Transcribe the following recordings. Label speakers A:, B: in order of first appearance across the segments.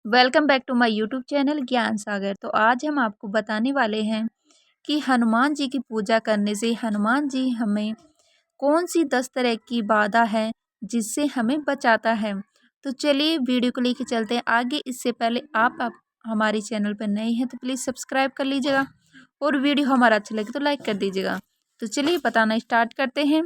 A: Welcome back to my YouTube channel Gyan Sagar. तो आज हम आपको बताने वाले हैं कि हनुमान जी की पूजा करने से हनुमान जी हमें कौन सी 10 तरह की बाधा है जिससे हमें बचाता है। तो चलिए वीडियो को लेके चलते हैं आगे। इससे पहले आप हमारे चैनल पर नए हैं तो प्लीज़ सब्सक्राइब कर लीजिएगा और वीडियो हमारा अच्छा लगे तो लाइक कर दीजिएगा। तो चलिए बताना स्टार्ट करते हैं।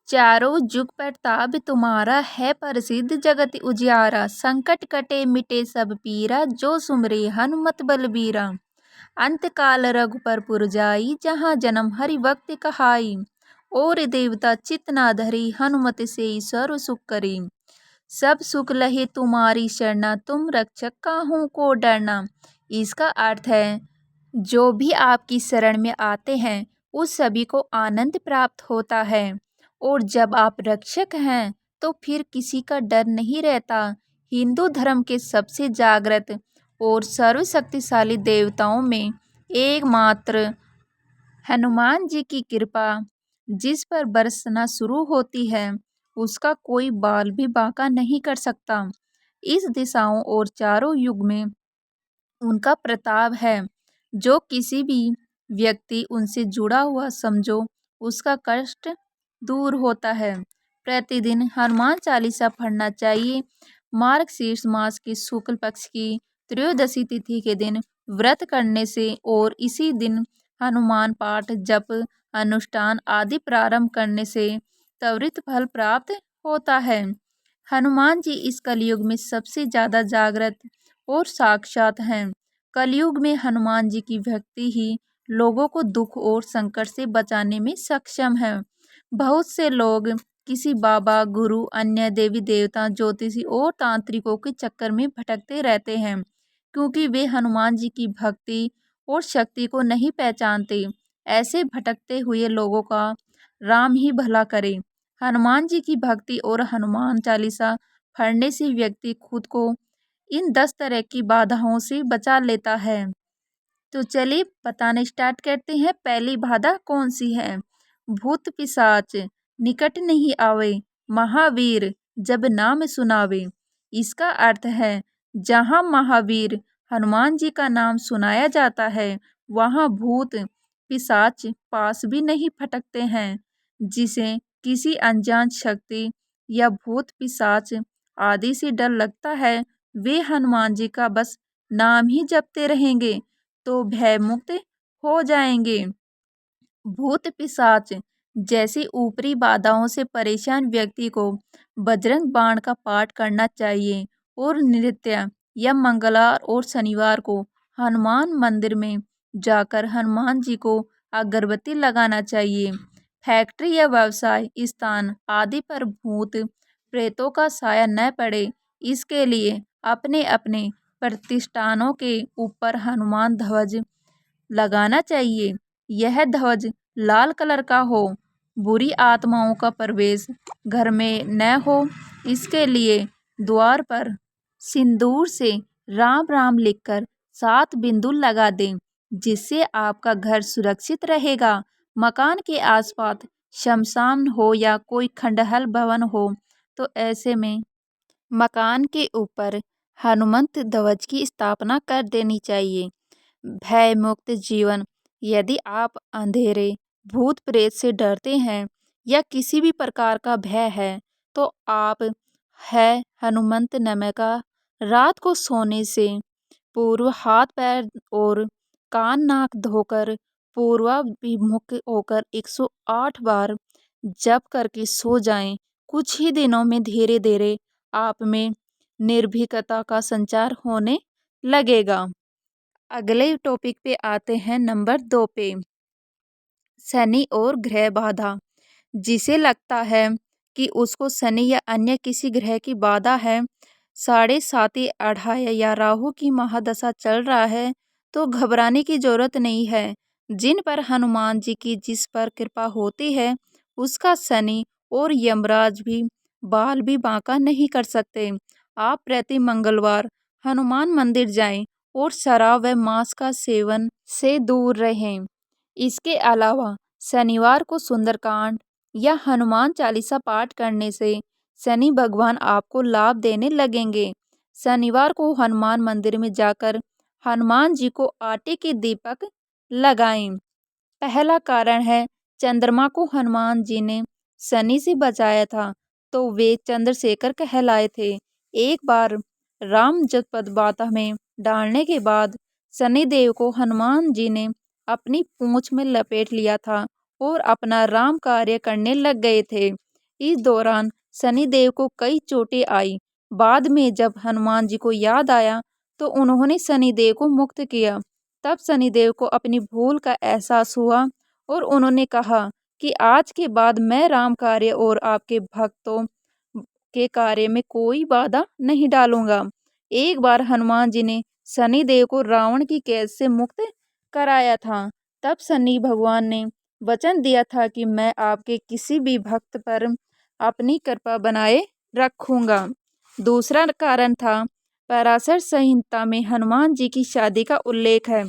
A: चारों जुग प्रताप तुम्हारा है प्रसिद्ध जगत उजियारा, संकट कटे मिटे सब पीरा, जो सुमरे हनुमत बलबीरा। अंत काल रघुपर पुर जाई, जहाँ जन्म हरि भक्त कहाई, और देवता चित ना धरी, हनुमत से सर्व सुख करी। सब सुख लहे तुम्हारी शरणा, तुम रक्षक काहू को डरना। इसका अर्थ है जो भी आपकी शरण में आते हैं उस सभी को आनंद प्राप्त होता है, और जब आप रक्षक हैं तो फिर किसी का डर नहीं रहता। हिंदू धर्म के सबसे जागृत और सर्वशक्तिशाली देवताओं में एकमात्र हनुमान जी की कृपा जिस पर बरसना शुरू होती है उसका कोई बाल भी बांका नहीं कर सकता। इस दिशाओं और चारों युग में उनका प्रताप है जो किसी भी व्यक्ति उनसे जुड़ा हुआ समझो उसका कष्ट दूर होता है। प्रतिदिन हनुमान चालीसा पढ़ना चाहिए। मार्गशीर्ष मास की शुक्ल पक्ष की त्रयोदशी तिथि के दिन व्रत करने से और इसी दिन हनुमान पाठ जप अनुष्ठान आदि प्रारंभ करने से त्वरित फल प्राप्त होता है। हनुमान जी इस कलयुग में सबसे ज़्यादा जागृत और साक्षात हैं। कलयुग में हनुमान जी की भक्ति ही लोगों को दुख और संकट से बचाने में सक्षम है। बहुत से लोग किसी बाबा गुरु अन्य देवी देवता ज्योतिषी और तांत्रिकों के चक्कर में भटकते रहते हैं क्योंकि वे हनुमान जी की भक्ति और शक्ति को नहीं पहचानते। ऐसे भटकते हुए लोगों का राम ही भला करे। हनुमान जी की भक्ति और हनुमान चालीसा पढ़ने से व्यक्ति खुद को इन 10 तरह की बाधाओं से बचा लेता है। तो चलिए बताना स्टार्ट करते हैं। पहली बाधा कौन सी है? भूत पिशाच निकट नहीं आवे, महावीर जब नाम सुनावे। इसका अर्थ है जहाँ महावीर हनुमान जी का नाम सुनाया जाता है वहाँ भूत पिशाच पास भी नहीं फटकते हैं। जिसे किसी अनजान शक्ति या भूत पिशाच आदि से डर लगता है वे हनुमान जी का बस नाम ही जपते रहेंगे तो भयमुक्त हो जाएंगे। भूत पिशाच जैसी ऊपरी बाधाओं से परेशान व्यक्ति को बजरंग बाण का पाठ करना चाहिए और नित्य या मंगलवार और शनिवार को हनुमान मंदिर में जाकर हनुमान जी को अगरबत्ती लगाना चाहिए। फैक्ट्री या व्यवसाय स्थान आदि पर भूत प्रेतों का साया न पड़े इसके लिए अपने अपने प्रतिष्ठानों के ऊपर हनुमान ध्वज लगाना चाहिए। यह ध्वज लाल कलर का हो। बुरी आत्माओं का प्रवेश घर में न हो इसके लिए द्वार पर सिंदूर से राम राम लिखकर 7 बिंदु लगा दें जिससे आपका घर सुरक्षित रहेगा। मकान के आसपास शमशान हो या कोई खंडहर भवन हो तो ऐसे में मकान के ऊपर हनुमंत ध्वज की स्थापना कर देनी चाहिए। भय मुक्त जीवन। यदि आप अंधेरे भूत प्रेत से डरते हैं या किसी भी प्रकार का भय है तो आप है हनुमंत नमः का रात को सोने से पूर्व हाथ पैर और कान नाक धोकर पूर्वाभिमुख होकर 108 बार जप करके सो जाएं। कुछ ही दिनों में धीरे धीरे आप में निर्भीकता का संचार होने लगेगा। अगले टॉपिक पे आते हैं नंबर 2 पे। शनि और ग्रह बाधा। जिसे लगता है कि उसको शनि या अन्य किसी ग्रह की बाधा है, 7.5 अढ़ाई या राहु की महादशा चल रहा है तो घबराने की जरूरत नहीं है। जिन पर हनुमान जी की जिस पर कृपा होती है उसका शनि और यमराज भी बाल भी बांका नहीं कर सकते। आप प्रति मंगलवार हनुमान मंदिर जाएं और शराब व मांस का सेवन से दूर रहें। इसके अलावा शनिवार को सुंदरकांड या हनुमान चालीसा पाठ करने से शनि भगवान आपको लाभ देने लगेंगे। शनिवार को हनुमान मंदिर में जाकर हनुमान जी को आटे के दीपक लगाएं। पहला कारण है, चंद्रमा को हनुमान जी ने शनि से बचाया था, तो वे चंद्रशेखर कहलाए थे। एक बार राम जगपथ बाधा में डालने के बाद शनिदेव को हनुमान जी ने अपनी पूंछ में लपेट लिया था और अपना राम कार्य करने लग गए थे। इस दौरान शनिदेव को कई चोटें आई। बाद में जब हनुमान जी को याद आया तो उन्होंने शनिदेव को मुक्त किया। तब शनिदेव को अपनी भूल का एहसास हुआ और उन्होंने कहा कि आज के बाद मैं राम कार्य और आपके भक्तों के कार्य में कोई बाधा नहीं डालूंगा। एक बार हनुमान जी ने शनिदेव को रावण की कैद से मुक्त कराया था। तब शनि भगवान ने वचन दिया था कि मैं आपके किसी भी भक्त पर अपनी कृपा बनाए रखूंगा। दूसरा कारण था, पराशर संहिता में हनुमान जी की शादी का उल्लेख है।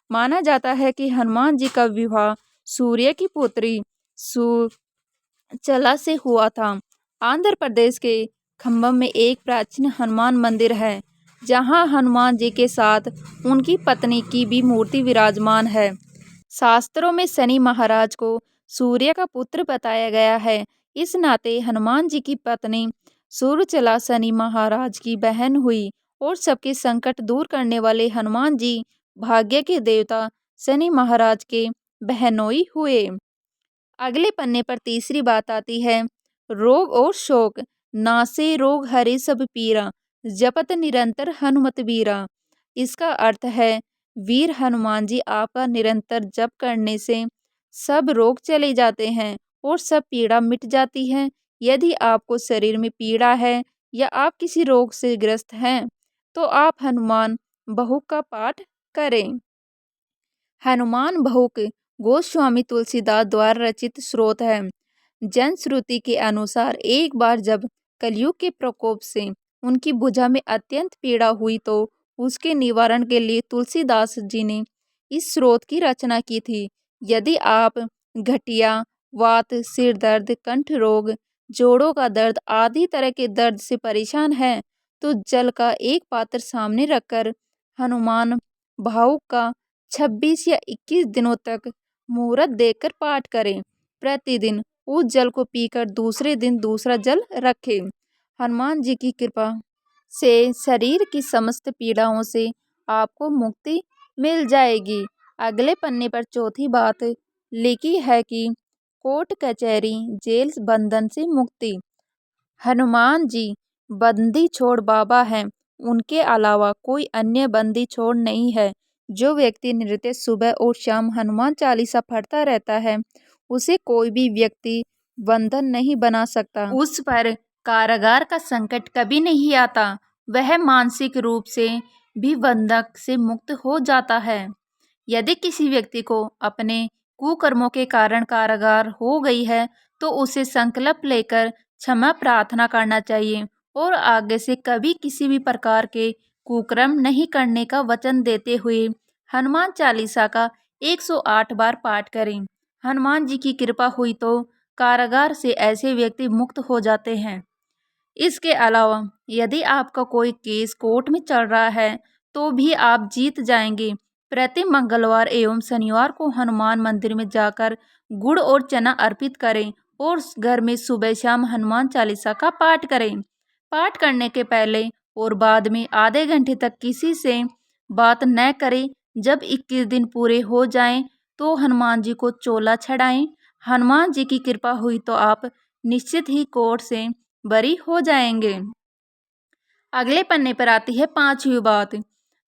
A: माना जाता है कि हनुमान जी का विवाह सूर्य की पुत्री सुचला से हुआ था। आंध्र प्रदेश के खम्बम में एक प्राचीन हनुमान मंदिर है, जहां हनुमान जी के साथ उनकी पत्नी की भी मूर्ति विराजमान है। शास्त्रों में शनि महाराज को सूर्य का पुत्र बताया गया है। इस नाते हनुमान जी की पत्नी सूर्यचला शनि महाराज की बहन हुई और सबके संकट दूर करने वाले हनुमान जी भाग्य के देवता शनि महाराज के बहनोई हुए। अगले पन्ने पर तीसरी बात आती है, रोग और शोक नासे रोग हरे सब पीरा, जपत निरंतर हनुमत बीरा। इसका अर्थ है, वीर हनुमान जी आपका निरंतर जप करने से सब रोग चले जाते हैं और सब पीड़ा मिट जाती है। यदि आपको शरीर में पीड़ा है या आप किसी रोग से ग्रस्त हैं, तो आप हनुमान बहुक का पाठ करें। हनुमान बहुक गोस्वामी तुलसीदास द्वारा रचित स्रोत है। जनश्रुति के अनुसार एक बार जब कलयुग के प्रकोप से उनकी भुजा में अत्यंत पीड़ा हुई तो उसके निवारण के लिए तुलसीदास जी ने इस स्रोत की रचना की थी। यदि आप गठिया, वात, सिर दर्द, कंठ रोग, जोड़ों का दर्द आदि तरह के दर्द से परेशान हैं, तो जल का एक पात्र सामने रखकर हनुमान भावुक का 26 या 21 दिनों तक मुहूर्त देखकर पाठ करें। प्रतिदिन उस जल को पीकर दूसरे दिन दूसरा जल रखें। हनुमान जी की कृपा से शरीर की समस्त पीड़ाओं से आपको मुक्ति मिल जाएगी। अगले पन्ने पर चौथी बात लिखी है कि कोर्ट कचहरी जेल बंधन से मुक्ति। हनुमान जी बंदी छोड़ बाबा हैं, उनके अलावा कोई अन्य बंदी छोड़ नहीं है। जो व्यक्ति नित्य सुबह और शाम हनुमान चालीसा पढ़ता रहता है, उसे कोई भी व्यक्ति बंधन नहीं बना सकता। उस पर कारागार का संकट कभी नहीं आता। वह मानसिक रूप से भी बंधक से मुक्त हो जाता है। यदि किसी व्यक्ति को अपने कुकर्मों के कारण कारागार हो गई है, तो उसे संकल्प लेकर क्षमा प्रार्थना करना चाहिए और आगे से कभी किसी भी प्रकार के कुकर्म नहीं करने का वचन देते हुए हनुमान चालीसा का 108 बार पाठ करें। हनुमान जी की कृपा हुई तो कारागार से ऐसे व्यक्ति मुक्त हो जाते हैं। इसके अलावा यदि आपका कोई केस कोर्ट में चल रहा है, तो भी आप जीत जाएंगे। प्रति मंगलवार एवं शनिवार को हनुमान मंदिर में जाकर गुड़ और चना अर्पित करें और घर में सुबह शाम हनुमान चालीसा का पाठ करें। पाठ करने के पहले और बाद में आधे घंटे तक किसी से बात न करें। जब 21 दिन पूरे हो जाएं, तो हनुमान जी को चोला चढ़ाएं। हनुमान जी की कृपा हुई तो आप निश्चित ही कोर्ट से बरी हो जाएंगे। अगले पन्ने पर आती है पांचवी बात,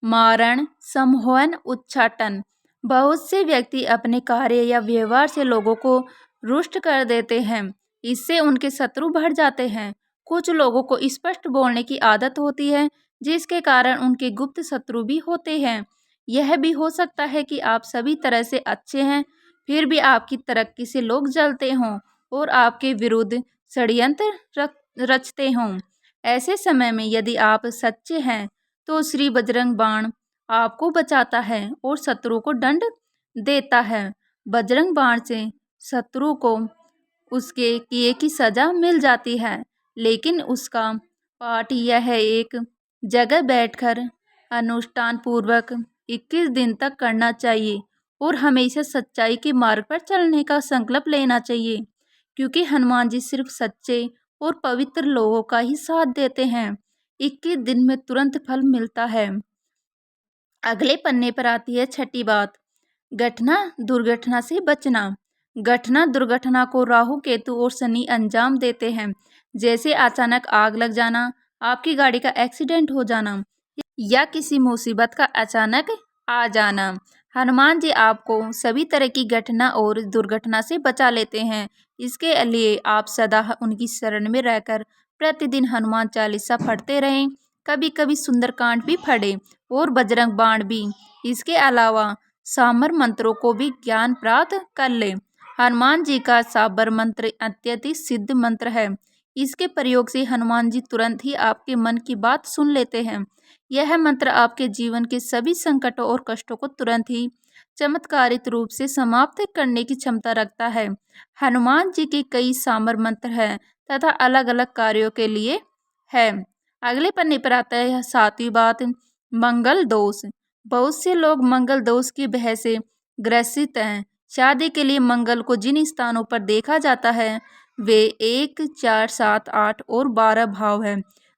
A: मारण संमोहन उच्चाटन। बहुत से व्यक्ति अपने कार्य या व्यवहार से लोगों को रुष्ट कर देते हैं। इससे उनके शत्रु बढ़ जाते हैं। कुछ लोगों को स्पष्ट बोलने की आदत होती है, जिसके कारण उनके गुप्त शत्रु भी होते हैं। यह भी हो सकता है कि आप सभी तरह से अच्छे हैं, फिर भी आपकी तरक्की से लोग जलते हों और आपके विरुद्ध षड्यंत्र रचते हों। ऐसे समय में यदि आप सच्चे हैं, तो श्री बजरंग बाण आपको बचाता है और शत्रु को दंड देता है। बजरंग बाण से शत्रु को उसके किए की सजा मिल जाती है, लेकिन उसका पाठ यह एक जगह बैठकर अनुष्ठान पूर्वक 21 दिन तक करना चाहिए और हमेशा सच्चाई के मार्ग पर चलने का संकल्प लेना चाहिए, क्योंकि हनुमान जी सिर्फ सच्चे और पवित्र लोगों का ही साथ देते हैं। 21 दिन में तुरंत फल मिलता है। अगले पन्ने पर आती है छठी बात, घटना दुर्घटना से बचना। घटना दुर्घटना को राहु केतु और शनि अंजाम देते हैं, जैसे अचानक आग लग जाना, आपकी गाड़ी का एक्सीडेंट हो जाना या किसी मुसीबत का अचानक आ जाना। हनुमान जी आपको सभी तरह की घटना और दुर्घटना से बचा लेते हैं। इसके लिए आप सदा उनकी शरण में रहकर प्रतिदिन हनुमान चालीसा पढ़ते रहें, कभी कभी सुंदरकांड भी पढ़ें और बजरंग बाण भी। इसके अलावा सामर मंत्रों को भी ज्ञान प्राप्त कर ले। हनुमान जी का साबर मंत्र अत्यधिक सिद्ध मंत्र है। इसके प्रयोग से हनुमान जी तुरंत ही आपके मन की बात सुन लेते हैं। यह मंत्र आपके जीवन के सभी संकटों और कष्टों को तुरंत ही चमत्कारिक रूप से समाप्त करने की क्षमता रखता है। हनुमान जी के कई सामर मंत्र हैं तथा अलग अलग कार्यों के लिए है। अगले पन्ने पर आता है 7वीं बात, मंगल दोष। बहुत से लोग मंगल दोष की भय से ग्रसित हैं। शादी के लिए मंगल को जिन स्थानों पर देखा जाता है वे 1, 4, 7, 8 और 12 भाव है।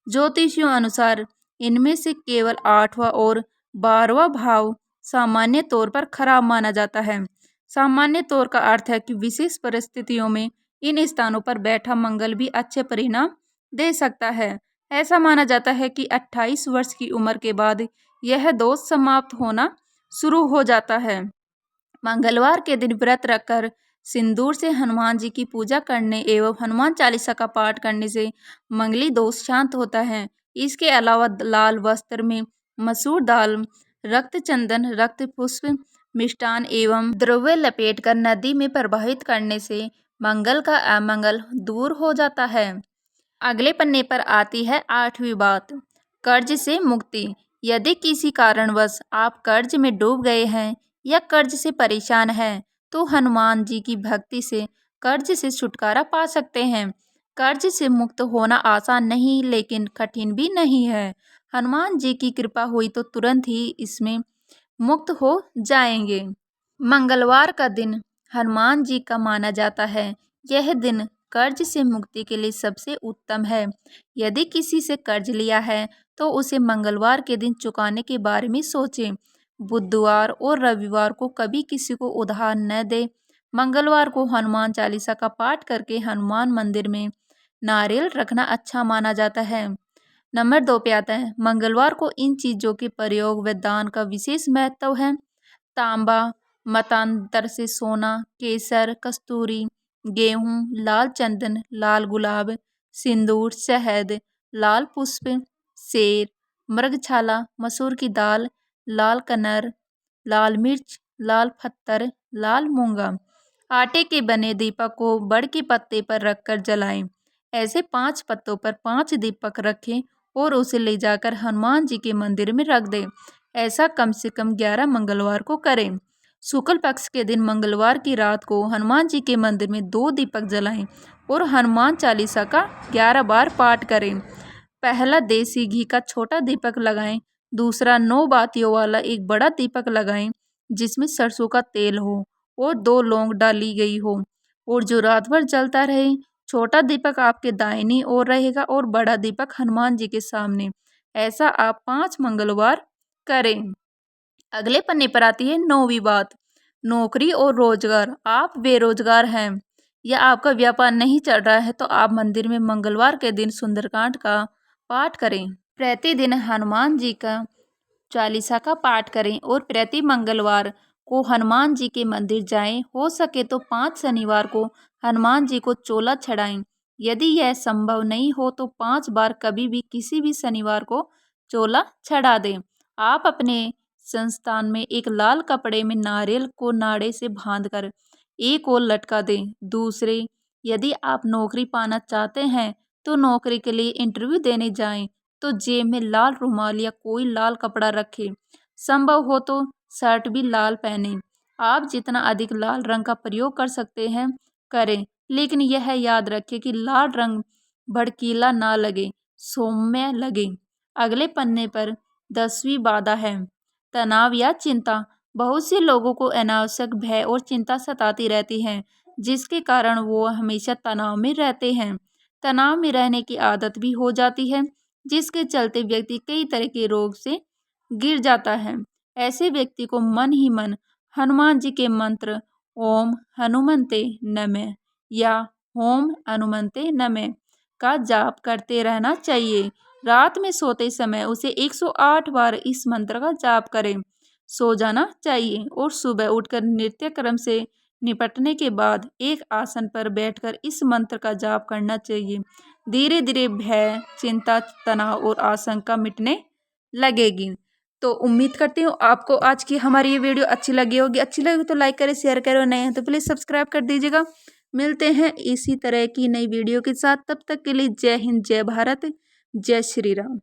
A: ज्योतिषियों अनुसार इनमें से केवल 8वां और 12वां भाव सामान्य तौर पर खराब माना जाता है। सामान्य तौर का अर्थ है कि विशेष परिस्थितियों में इन स्थानों पर बैठा मंगल भी अच्छे परिणाम दे सकता है। ऐसा माना जाता है कि 28 वर्ष की उम्र के बाद यह दोष समाप्त होना शुरू हो जाता है। मंगलवार के दिन व्रत रखकर सिंदूर से हनुमान जी की पूजा करने एवं हनुमान चालीसा का पाठ करने से मंगली दोष शांत होता है। इसके अलावा लाल वस्त्र में मसूर दाल, रक्त चंदन, रक्त पुष्प, मिष्टान एवं द्रव्य लपेटकर नदी में प्रवाहित करने से मंगल का अमंगल दूर हो जाता है। अगले पन्ने पर आती है 8वीं बात, कर्ज से मुक्ति। यदि किसी कारणवश आप कर्ज में डूब गए हैं या कर्ज से परेशान हैं तो हनुमान जी की भक्ति से कर्ज से छुटकारा पा सकते हैं। कर्ज से मुक्त होना आसान नहीं लेकिन कठिन भी नहीं है। हनुमान जी की कृपा हुई तो तुरंत ही इसमें मुक्त हो जाएंगे। मंगलवार का दिन हनुमान जी का माना जाता है। यह दिन कर्ज से मुक्ति के लिए सबसे उत्तम है। यदि किसी से कर्ज लिया है तो उसे मंगलवार के दिन चुकाने के बारे में सोचें। बुधवार और रविवार को कभी किसी को उधार न दे। मंगलवार को हनुमान चालीसा का पाठ करके हनुमान मंदिर में नारियल रखना अच्छा माना जाता है। नंबर 2 पे आता है, मंगलवार को इन चीज़ों के प्रयोग व दान का विशेष महत्व है। तांबा, मतांतर से सोना, केसर, कस्तूरी, गेहूं, लाल चंदन, लाल गुलाब, सिंदूर, शहद, लाल पुष्प, सेर, मृगछाला, मसूर की दाल, लाल कनर, लाल मिर्च, लाल पत्थर, लाल मूंगा। आटे के बने दीपक को बड़ के पत्ते पर रखकर जलाएं। ऐसे 5 पत्तों पर 5 दीपक रखें और उसे ले जाकर हनुमान जी के मंदिर में रख दें। ऐसा कम से कम 11 मंगलवार को करें। शुक्ल पक्ष के दिन मंगलवार की रात को हनुमान जी के मंदिर में 2 दीपक जलाएं और हनुमान चालीसा का 11 बार पाठ करें। पहला देसी घी का छोटा दीपक लगाएं, दूसरा 9 बातियों वाला एक बड़ा दीपक लगाएं जिसमें सरसों का तेल हो और 2 लौंग डाली गई हो और जो रात भर जलता रहे। छोटा दीपक आपके दाहिनी ओर रहेगा और बड़ा दीपक हनुमान जी के सामने। ऐसा आप 5 मंगलवार करें। अगले पन्ने पर आती है 9वीं बात, नौकरी और रोजगार। आप बेरोजगार हैं या आपका व्यापार नहीं चल रहा है तो आप मंदिर में मंगलवार के दिन सुंदरकांड का पाठ करें। प्रतिदिन हनुमान जी का चालीसा का पाठ करें और प्रति मंगलवार को हनुमान जी के मंदिर जाएं। हो सके तो 5 शनिवार को हनुमान जी को चोला चढ़ाएं। यदि यह संभव नहीं हो तो 5 बार कभी भी किसी भी शनिवार को चोला चढ़ा दें। आप अपने संस्थान में एक लाल कपड़े में नारियल को नाड़े से बांधकर एक ओर लटका दें। दूसरे, यदि आप नौकरी पाना चाहते हैं तो नौकरी के लिए इंटरव्यू देने जाएं तो जेब में लाल रुमाल या कोई लाल कपड़ा रखें। संभव हो तो शर्ट भी लाल पहनें। आप जितना अधिक लाल रंग का प्रयोग कर सकते हैं करें, लेकिन यह याद रखें कि लाल रंग भड़कीला ना लगे, सौम्य लगे। अगले पन्ने पर 10वीं बाधा है तनाव या चिंता। बहुत से लोगों को अनावश्यक भय और चिंता सताती रहती है, जिसके कारण वो हमेशा तनाव में रहते हैं। तनाव में रहने की आदत भी हो जाती है, जिसके चलते व्यक्ति कई तरह के रोग से गिर जाता है। ऐसे व्यक्ति को मन ही मन हनुमान जी के मंत्र ओम हनुमंते नमः या ओम हनुमंते नमः का जाप करते रहना चाहिए। रात में सोते समय उसे 108 बार इस मंत्र का जाप करें। सो जाना चाहिए और सुबह उठकर नित्य क्रम से निपटने के बाद एक आसन पर बैठकर इस मंत्र का जाप करना चाहिए। धीरे धीरे भय, चिंता, तनाव और आशंका मिटने लगेगी। तो उम्मीद करती हूँ आपको आज की हमारी ये वीडियो अच्छी लगी होगी। अच्छी लगी तो लाइक करें, शेयर करें और नए हैं तो प्लीज़ सब्सक्राइब कर दीजिएगा। मिलते हैं इसी तरह की नई वीडियो के साथ। तब तक के लिए जय हिंद, जय भारत, जय श्री राम।